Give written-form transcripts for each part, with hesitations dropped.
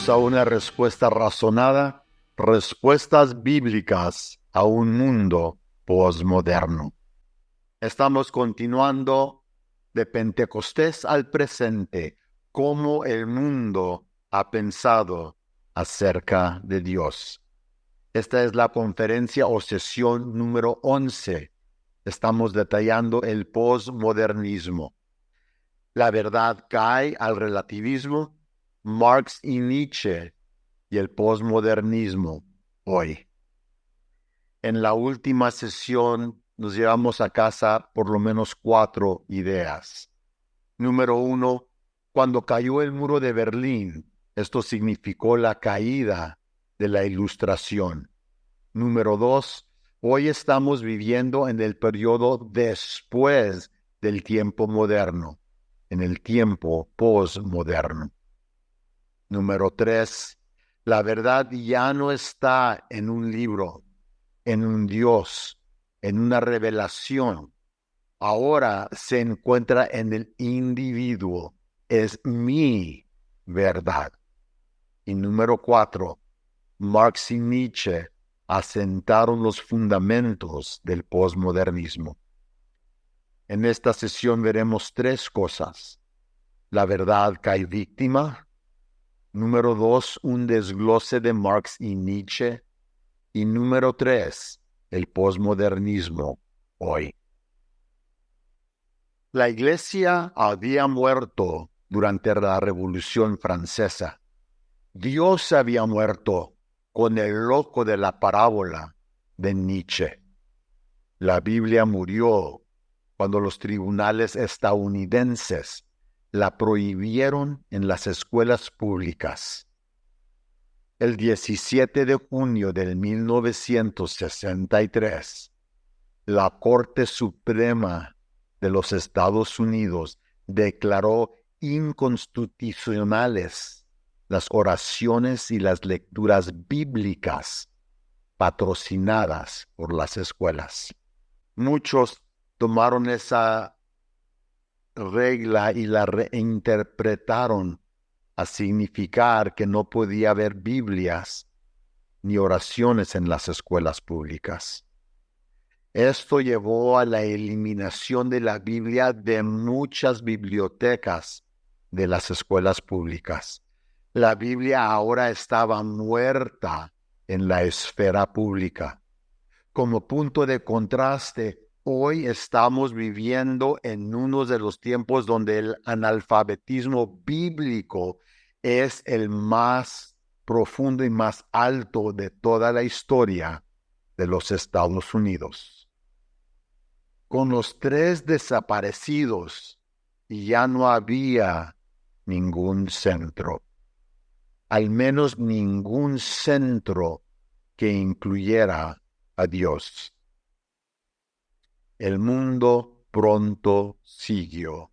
Bienvenidos a una respuesta razonada, respuestas bíblicas a un mundo posmoderno. Estamos continuando de Pentecostés al presente, cómo el mundo ha pensado acerca de Dios. Esta es la conferencia o sesión número 11. Estamos detallando el posmodernismo. La verdad cae al relativismo, Marx y Nietzsche y el posmodernismo hoy. En la última sesión nos llevamos a casa por lo menos 4 ideas. Número 1, cuando cayó el muro de Berlín, esto significó la caída de la Ilustración. Número 2, hoy estamos viviendo en el periodo después del tiempo moderno, en el tiempo posmoderno. Número 3, la verdad ya no está en un libro, en un Dios, en una revelación. Ahora se encuentra en el individuo. Es mi verdad. Y número 4, Marx y Nietzsche asentaron los fundamentos del posmodernismo. En esta sesión veremos 3 cosas. La verdad cae víctima. Número 2, un desglose de Marx y Nietzsche. Y número 3, el posmodernismo hoy. La Iglesia había muerto durante la Revolución Francesa. Dios había muerto con el loco de la parábola de Nietzsche. La Biblia murió cuando los tribunales estadounidenses la prohibieron en las escuelas públicas. El 17 de junio de 1963, la Corte Suprema de los Estados Unidos declaró inconstitucionales las oraciones y las lecturas bíblicas patrocinadas por las escuelas. Muchos tomaron esa regla y la reinterpretaron a significar que no podía haber Biblias ni oraciones en las escuelas públicas. Esto llevó a la eliminación de la Biblia de muchas bibliotecas de las escuelas públicas. La Biblia ahora estaba muerta en la esfera pública. Como punto de contraste, hoy estamos viviendo en uno de los tiempos donde el analfabetismo bíblico es el más profundo y más alto de toda la historia de los Estados Unidos. Con los 3 desaparecidos, ya no había ningún centro, al menos ningún centro que incluyera a Dios. El mundo pronto siguió.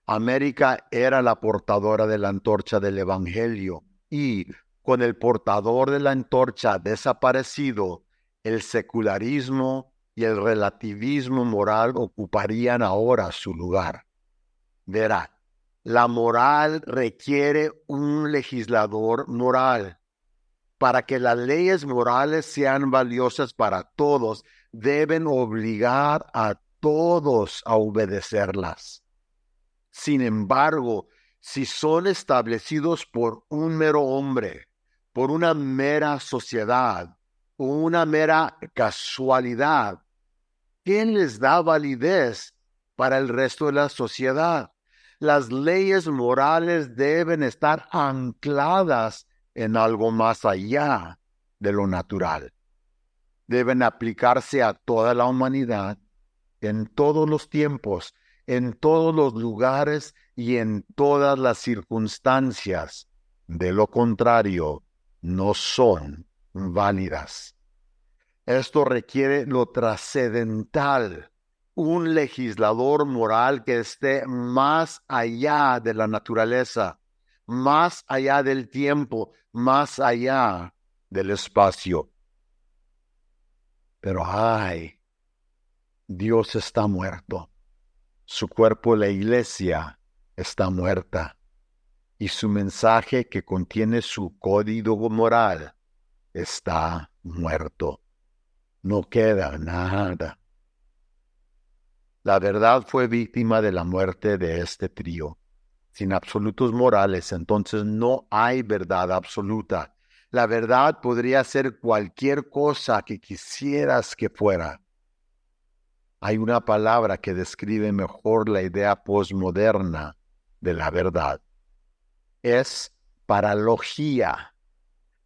América era la portadora de la antorcha del Evangelio y, con el portador de la antorcha desaparecido, el secularismo y el relativismo moral ocuparían ahora su lugar. Verá, la moral requiere un legislador moral. Para que las leyes morales sean valiosas para todos, deben obligar a todos a obedecerlas. Sin embargo, si son establecidos por un mero hombre, por una mera sociedad o una mera casualidad, ¿quién les da validez para el resto de la sociedad? Las leyes morales deben estar ancladas en algo más allá de lo natural. Deben aplicarse a toda la humanidad, en todos los tiempos, en todos los lugares y en todas las circunstancias. De lo contrario, no son válidas. Esto requiere lo trascendental, un legislador moral que esté más allá de la naturaleza, más allá del tiempo, más allá del espacio. Pero Dios está muerto. Su cuerpo, la iglesia, está muerta. y su mensaje que contiene su código moral está muerto. No queda nada. La verdad fue víctima de la muerte de este trío. Sin absolutos morales, entonces no hay verdad absoluta. La verdad podría ser cualquier cosa que quisieras que fuera. Hay una palabra que describe mejor la idea posmoderna de la verdad. Es paralogía.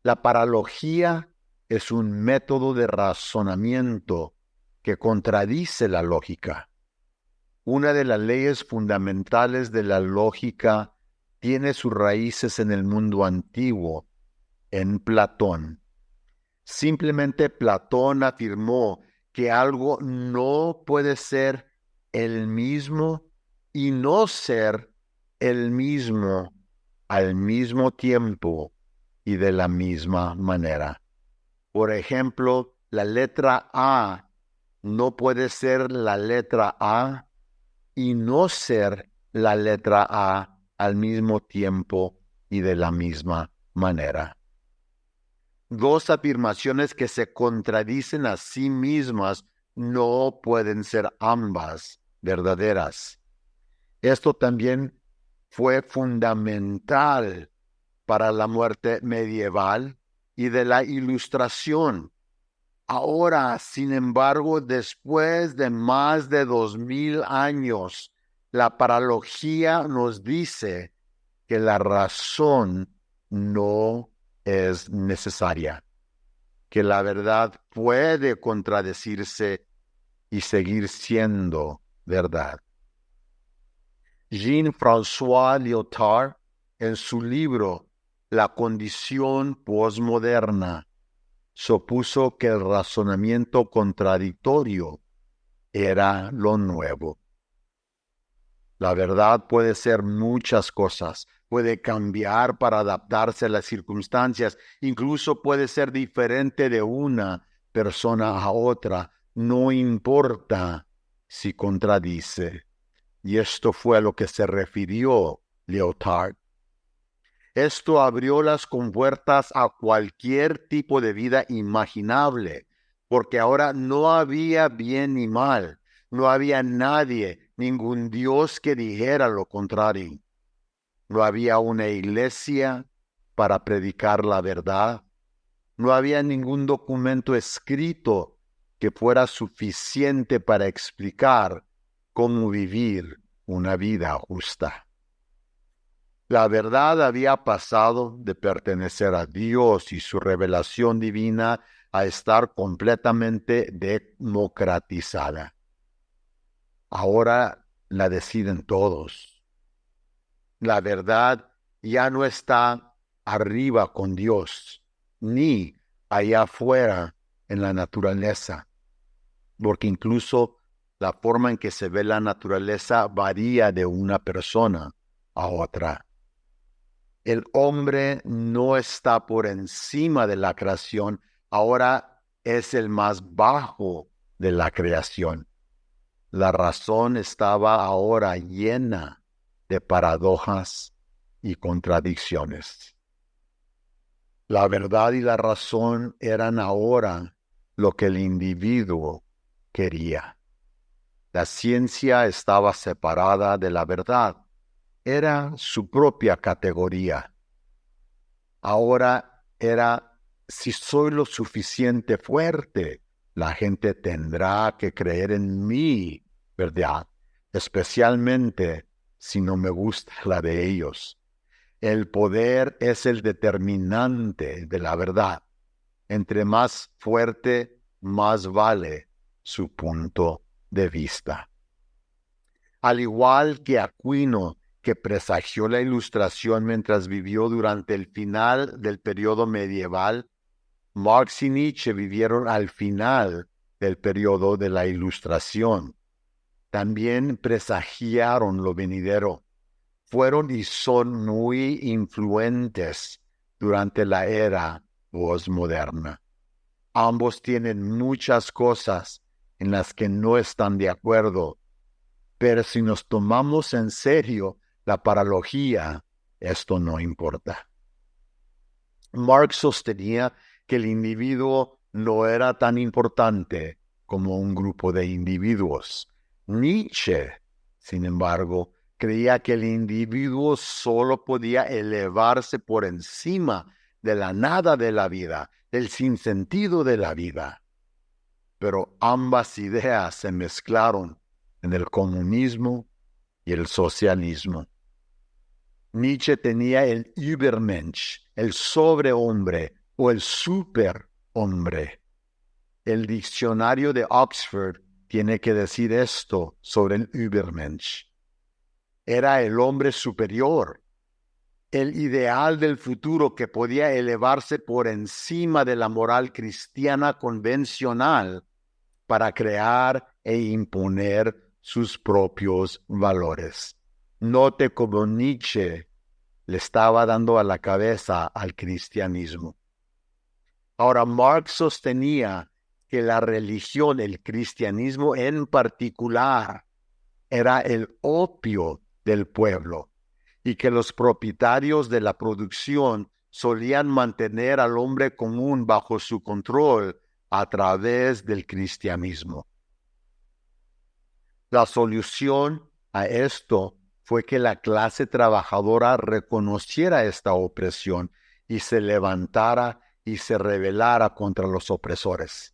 La paralogía es un método de razonamiento que contradice la lógica. Una de las leyes fundamentales de la lógica tiene sus raíces en el mundo antiguo, en Platón. Simplemente Platón afirmó que algo no puede ser el mismo y no ser el mismo al mismo tiempo y de la misma manera. Por ejemplo, la letra A no puede ser la letra A y no ser la letra A al mismo tiempo y de la misma manera. Dos afirmaciones que se contradicen a sí mismas no pueden ser ambas verdaderas. Esto también fue fundamental para la muerte medieval y de la Ilustración. Ahora, sin embargo, después de más de 2000 años, la paralogía nos dice que la razón no es necesaria, que la verdad puede contradecirse y seguir siendo verdad. Jean-François Lyotard, en su libro La condición posmoderna, supuso que el razonamiento contradictorio era lo nuevo. La verdad puede ser muchas cosas, puede cambiar para adaptarse a las circunstancias, incluso puede ser diferente de una persona a otra, no importa si contradice. Y esto fue a lo que se refirió Lyotard. Esto abrió las compuertas a cualquier tipo de vida imaginable, porque ahora no había bien ni mal, no había nadie, ningún Dios que dijera lo contrario. No había una iglesia para predicar la verdad, no había ningún documento escrito que fuera suficiente para explicar cómo vivir una vida justa. La verdad había pasado de pertenecer a Dios y su revelación divina a estar completamente democratizada. Ahora la deciden todos. La verdad ya no está arriba con Dios, ni allá afuera en la naturaleza, porque incluso la forma en que se ve la naturaleza varía de una persona a otra. El hombre no está por encima de la creación, ahora es el más bajo de la creación. La razón estaba ahora llena de paradojas y contradicciones. La verdad y la razón eran ahora lo que el individuo quería. La ciencia estaba separada de la verdad. Era su propia categoría. Ahora era, si soy lo suficiente fuerte, la gente tendrá que creer en mí, ¿verdad? Especialmente si no me gusta la de ellos. El poder es el determinante de la verdad. Entre más fuerte, más vale su punto de vista. Al igual que Aquino, que presagió la Ilustración mientras vivió durante el final del periodo medieval, Marx y Nietzsche vivieron al final del periodo de la Ilustración. También presagiaron lo venidero. Fueron y son muy influentes durante la era posmoderna. Ambos tienen muchas cosas en las que no están de acuerdo, pero si nos tomamos en serio la paralogía, esto no importa. Marx sostenía que el individuo no era tan importante como un grupo de individuos. Nietzsche, sin embargo, creía que el individuo solo podía elevarse por encima de la nada de la vida, del sinsentido de la vida. Pero ambas ideas se mezclaron en el comunismo y el socialismo. Nietzsche tenía el Übermensch, el sobrehombre o el superhombre. El diccionario de Oxford tiene que decir esto sobre el Übermensch. Era el hombre superior, el ideal del futuro que podía elevarse por encima de la moral cristiana convencional para crear e imponer sus propios valores. Note cómo Nietzsche le estaba dando a la cabeza al cristianismo. Ahora, Marx sostenía que la religión, el cristianismo en particular, era el opio del pueblo y que los propietarios de la producción solían mantener al hombre común bajo su control a través del cristianismo. La solución a esto fue que la clase trabajadora reconociera esta opresión y se levantara y se rebelara contra los opresores.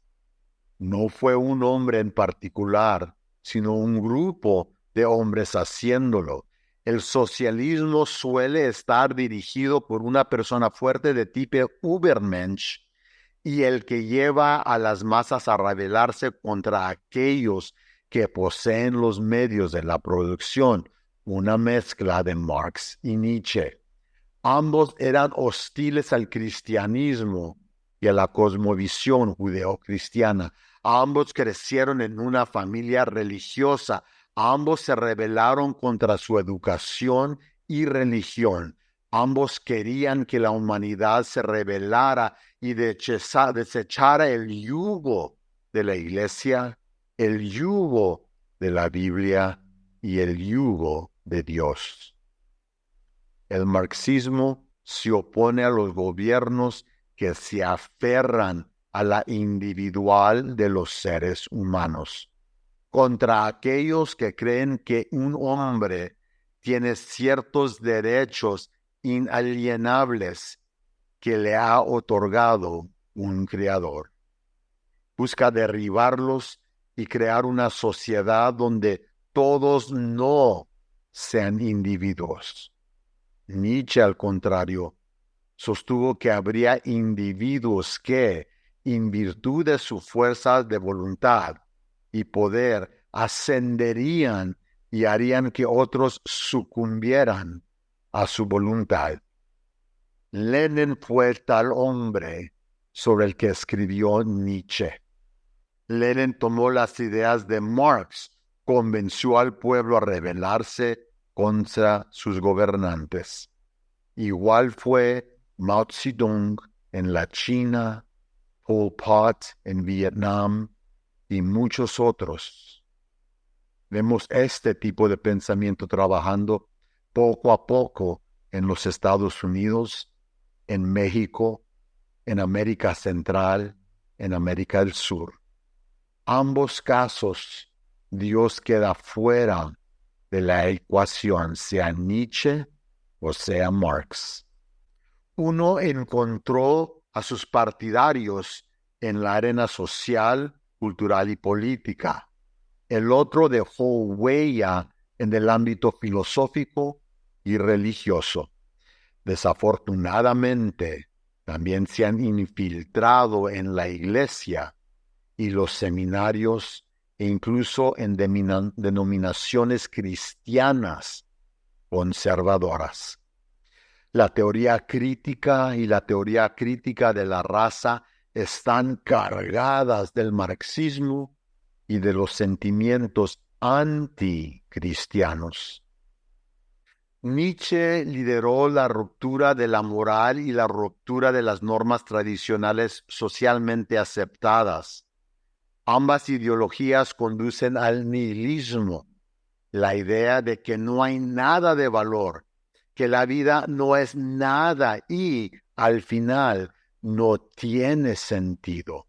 No fue un hombre en particular, sino un grupo de hombres haciéndolo. El socialismo suele estar dirigido por una persona fuerte de tipo Übermensch y el que lleva a las masas a rebelarse contra aquellos que poseen los medios de la producción, una mezcla de Marx y Nietzsche. Ambos eran hostiles al cristianismo y a la cosmovisión judeocristiana. Ambos crecieron en una familia religiosa. Ambos se rebelaron contra su educación y religión. Ambos querían que la humanidad se rebelara y desechara el yugo de la iglesia, el yugo de la Biblia y el yugo de Dios. El marxismo se opone a los gobiernos que se aferran a la individual de los seres humanos, contra aquellos que creen que un hombre tiene ciertos derechos inalienables que le ha otorgado un creador. Busca derribarlos y crear una sociedad donde todos no sean individuos. Nietzsche, al contrario, sostuvo que habría individuos que, en virtud de su fuerza de voluntad y poder, ascenderían y harían que otros sucumbieran a su voluntad. Lenin fue tal hombre sobre el que escribió Nietzsche. Lenin tomó las ideas de Marx, convenció al pueblo a rebelarse contra sus gobernantes. Igual fue Mao Zedong en la China, Pol Pot en Vietnam y muchos otros. Vemos este tipo de pensamiento trabajando poco a poco en los Estados Unidos, en México, en América Central, en América del Sur. Ambos casos, Dios queda fuera de la ecuación, sea Nietzsche o sea Marx. Uno encontró a sus partidarios en la arena social, cultural y política. El otro dejó huella en el ámbito filosófico y religioso. Desafortunadamente, también se han infiltrado en la iglesia y los seminarios e incluso en denominaciones cristianas conservadoras. La teoría crítica y la teoría crítica de la raza están cargadas del marxismo y de los sentimientos anticristianos. Nietzsche lideró la ruptura de la moral y la ruptura de las normas tradicionales socialmente aceptadas. Ambas ideologías conducen al nihilismo, la idea de que no hay nada de valor, que la vida no es nada y al final no tiene sentido.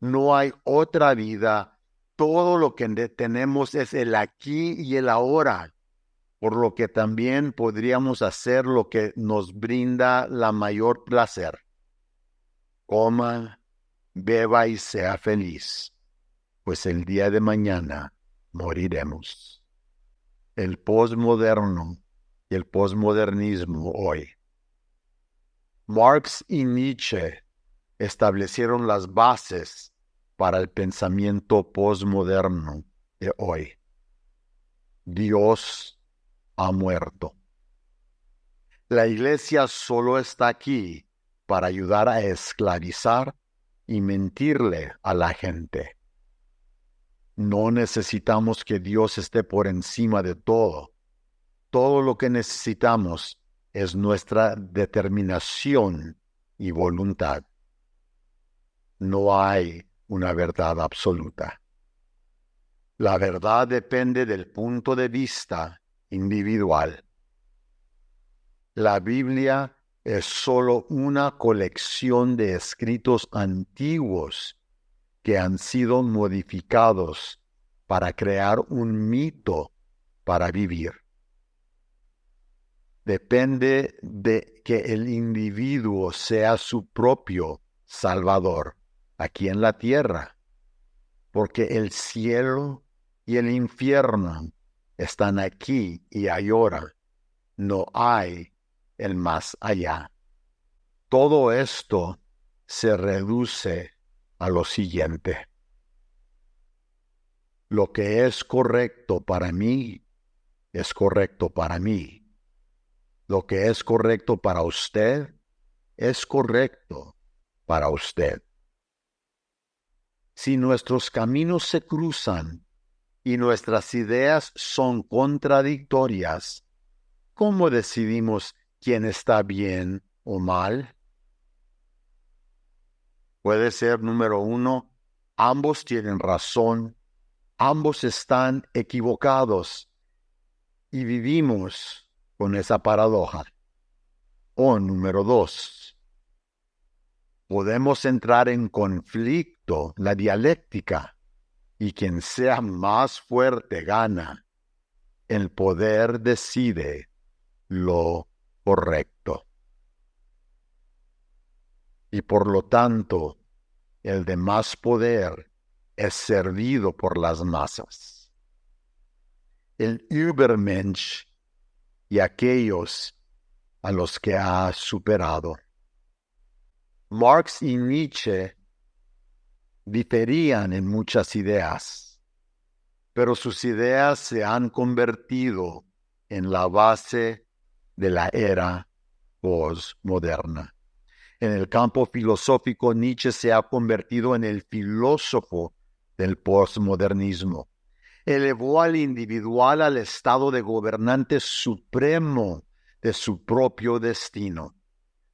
No hay otra vida. Todo lo que tenemos es el aquí y el ahora, por lo que también podríamos hacer lo que nos brinda la mayor placer. Coma, beba y sea feliz, pues el día de mañana moriremos. El posmoderno y el posmodernismo hoy. Marx y Nietzsche establecieron las bases para el pensamiento posmoderno de hoy. Dios ha muerto. La iglesia solo está aquí para ayudar a esclavizar y mentirle a la gente. No necesitamos que Dios esté por encima de todo. Todo lo que necesitamos es nuestra determinación y voluntad. No hay una verdad absoluta. La verdad depende del punto de vista individual. La Biblia es solo una colección de escritos antiguos que han sido modificados para crear un mito para vivir. Depende de que el individuo sea su propio Salvador aquí en la tierra, porque el cielo y el infierno están aquí y ahora. No hay el más allá. Todo esto se reduce a lo siguiente. Lo que es correcto para mí es correcto para mí. Lo que es correcto para usted es correcto para usted. Si nuestros caminos se cruzan y nuestras ideas son contradictorias, ¿cómo decidimos quién está bien o mal? Puede ser, número uno, ambos tienen razón, ambos están equivocados y vivimos con esa paradoja. O número dos, podemos entrar en conflicto, la dialéctica, y quien sea más fuerte gana. El poder decide lo correcto. Y por lo tanto, el de más poder es servido por las masas. El Übermensch y aquellos a los que ha superado. Marx y Nietzsche diferían en muchas ideas, pero sus ideas se han convertido en la base de la era posmoderna. En el campo filosófico, Nietzsche se ha convertido en el filósofo del posmodernismo. Elevó al individual al estado de gobernante supremo de su propio destino.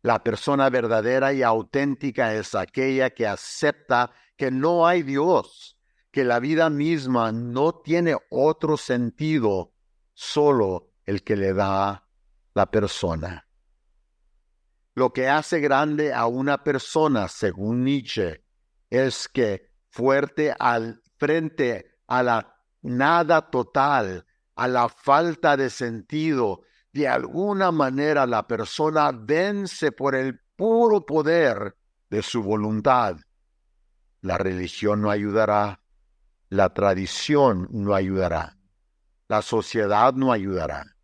La persona verdadera y auténtica es aquella que acepta que no hay Dios, que la vida misma no tiene otro sentido, solo el que le da la persona. Lo que hace grande a una persona, según Nietzsche, es que frente a la nada total, a la falta de sentido, de alguna manera la persona vence por el puro poder de su voluntad. La religión no ayudará, la tradición no ayudará, la sociedad no ayudará.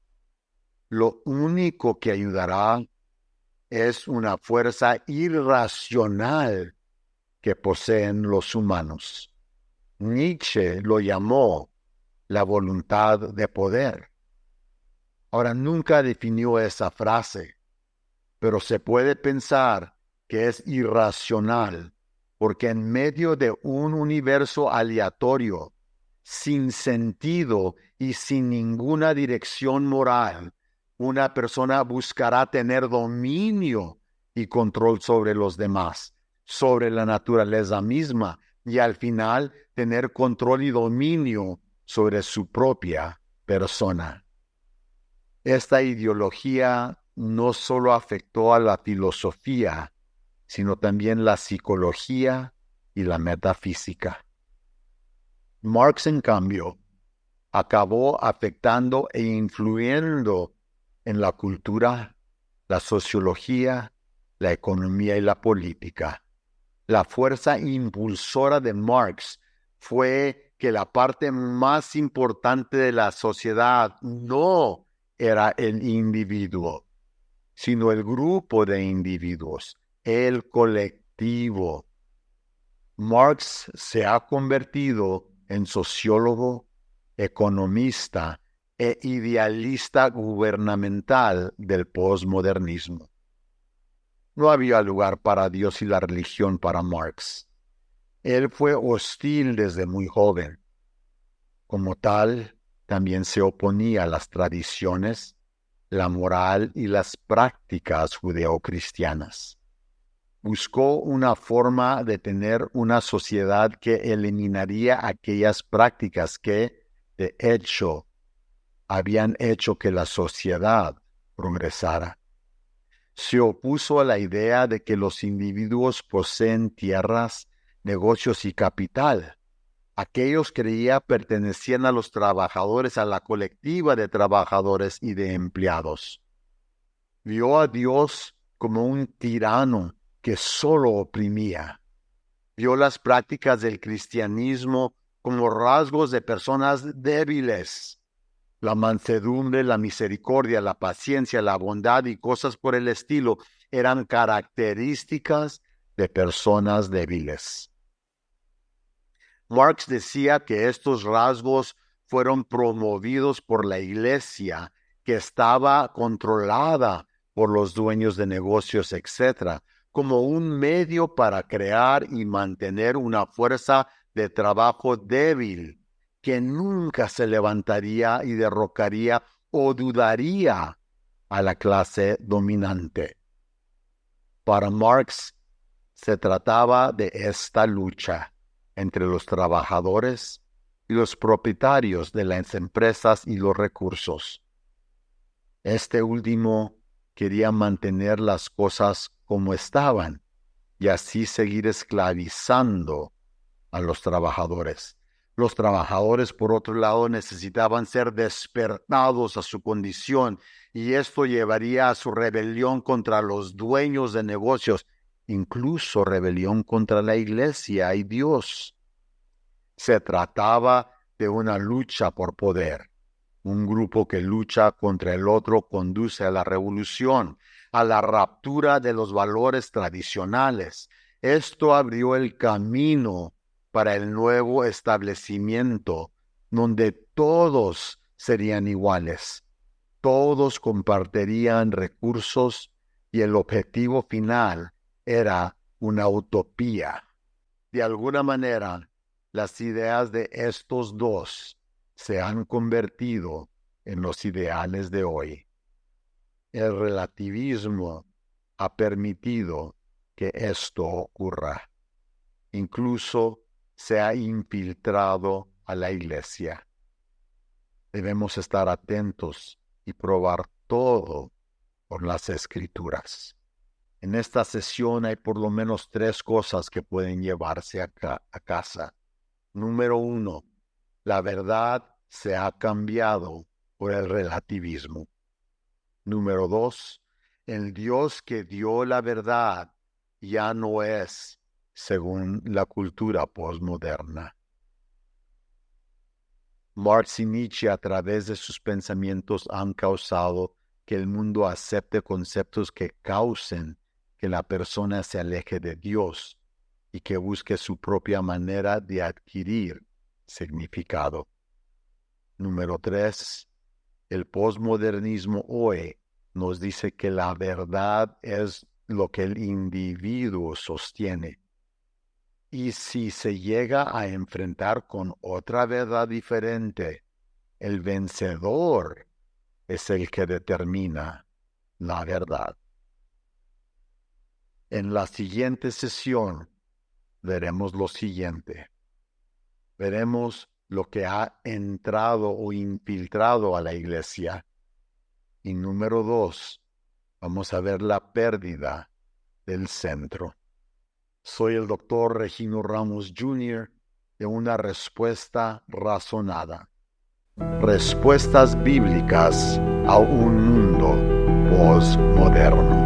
Lo único que ayudará es una fuerza irracional que poseen los humanos. Nietzsche lo llamó la voluntad de poder. Ahora, nunca definió esa frase, pero se puede pensar que es irracional, porque en medio de un universo aleatorio, sin sentido y sin ninguna dirección moral, una persona buscará tener dominio y control sobre los demás, sobre la naturaleza misma, y al final tener control y dominio sobre su propia persona. Esta ideología no solo afectó a la filosofía, sino también la psicología y la metafísica. Marx, en cambio, acabó afectando e influyendo en la cultura, la sociología, la economía y la política. La fuerza impulsora de Marx fue que la parte más importante de la sociedad no era el individuo, sino el grupo de individuos, el colectivo. Marx se ha convertido en sociólogo, economista e idealista gubernamental del posmodernismo. No había lugar para Dios y la religión para Marx. Él fue hostil desde muy joven. Como tal, también se oponía a las tradiciones, la moral y las prácticas judeocristianas. Buscó una forma de tener una sociedad que eliminaría aquellas prácticas que, de hecho, habían hecho que la sociedad progresara. Se opuso a la idea de que los individuos poseen tierras, negocios y capital. Aquellos creía pertenecían a los trabajadores, a la colectiva de trabajadores y de empleados. Vio a Dios como un tirano que solo oprimía. Vio las prácticas del cristianismo como rasgos de personas débiles. La mansedumbre, la misericordia, la paciencia, la bondad y cosas por el estilo eran características de personas débiles. Marx decía que estos rasgos fueron promovidos por la iglesia, que estaba controlada por los dueños de negocios, etc., como un medio para crear y mantener una fuerza de trabajo débil que nunca se levantaría y derrocaría o dudaría a la clase dominante. Para Marx se trataba de esta lucha entre los trabajadores y los propietarios de las empresas y los recursos. Este último quería mantener las cosas como estaban y así seguir esclavizando a los trabajadores. Los trabajadores, por otro lado, necesitaban ser despertados a su condición y esto llevaría a su rebelión contra los dueños de negocios, incluso rebelión contra la iglesia y Dios. Se trataba de una lucha por poder. Un grupo que lucha contra el otro conduce a la revolución, a la ruptura de los valores tradicionales. Esto abrió el camino para el nuevo establecimiento, donde todos serían iguales, todos compartirían recursos y el objetivo final era una utopía. De alguna manera, las ideas de estos dos se han convertido en los ideales de hoy. El relativismo ha permitido que esto ocurra. Incluso se ha infiltrado a la iglesia. Debemos estar atentos y probar todo por las Escrituras. En esta sesión hay por lo menos 3 cosas que pueden llevarse a casa. Número 1, la verdad se ha cambiado por el relativismo. Número 2, el Dios que dio la verdad ya no es según la cultura posmoderna. Marx y Nietzsche, a través de sus pensamientos, han causado que el mundo acepte conceptos que causen que la persona se aleje de Dios y que busque su propia manera de adquirir significado. Número 3, el posmodernismo hoy nos dice que la verdad es lo que el individuo sostiene. Y si se llega a enfrentar con otra verdad diferente, el vencedor es el que determina la verdad. En la siguiente sesión veremos lo siguiente. Veremos lo que ha entrado o infiltrado a la iglesia Y número 2, vamos a ver la pérdida del centro. Soy el doctor Regino Ramos Jr. de Una Respuesta Razonada. Respuestas bíblicas a un mundo postmoderno.